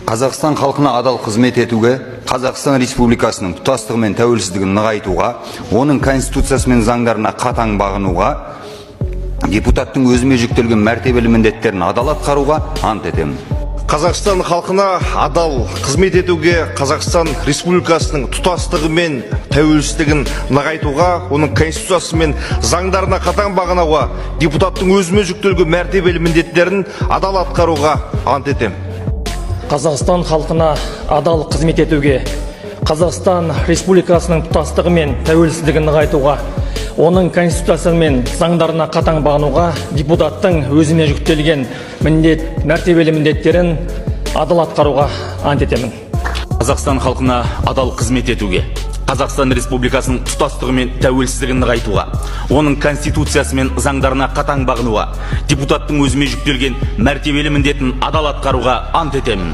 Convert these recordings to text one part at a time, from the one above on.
Қазақстан халқына адал қызмет етуге, Қазақстан Республикасының тұтастығы мен тәуелсіздігін нығайтуға, оның конституциясы мен заңдарына қатаң бағынуға, депутаттың өзіме жүктелген мәртебелі міндеттерін адал атқаруға ант етемін. Қазақстан халқына адал қызмет етуге, Қазақстан Республикасының тұтастығы мен тәуелсіздігін нығайтуға, оның конституциясы мен заңдарына қатаң бағынуға, депутаттың өзіме жүктелген мәртебелі міндеттерін адал атқаруға ант етемін. Қазақстан халқына адал қызмет етуге, Қазақстан Республикасының тұтастығы мен тәуелсіздігін нығайтуға, оның конституциясы мен заңдарына қатаң бағынуға, депутаттың өзіне жүктелген мәртебелі міндеттерін адал атқаруға ант етемін. Қазақстан халқына адал қызмет етуге, Қазақстан Республикасының тұтастығы мен тәуелсіздігін нығайтуға, оның конституциясы мен заңдарына қатаң бағынуға, депутаттың өзіме жүктелген мәртебелі міндетін адал атқаруға ант етемін.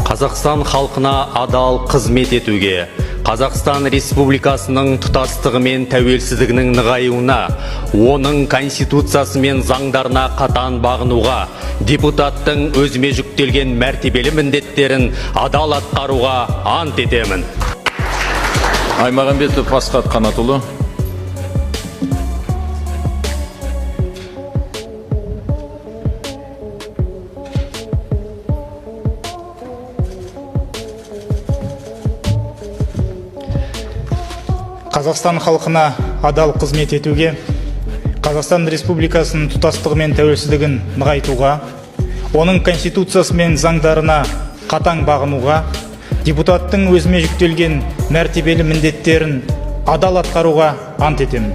Қазақстан халқына адал қызмет етуге, Қазақстан Республикасының тұтастығы мен тәуелсіздігінің нығаюына, оның конституциясы мен заңдарына қатаң бағынуға, депутаттың өзіме жүктелген мәртебелі міндеттерін адал атқаруға ант етемін. Аймағамбетов Асхат Қанатұлы. Қазақстан халқына адал қызмет етуге, Қазақстан Республикасының тұтастығы мен тәуелсіздігін нығайтуға, оның конституциясы мен заңдарына қатаң бағынуға, депутаттың өзіме жүктелген мәртебелі міндеттерін адал атқаруға ант етемін.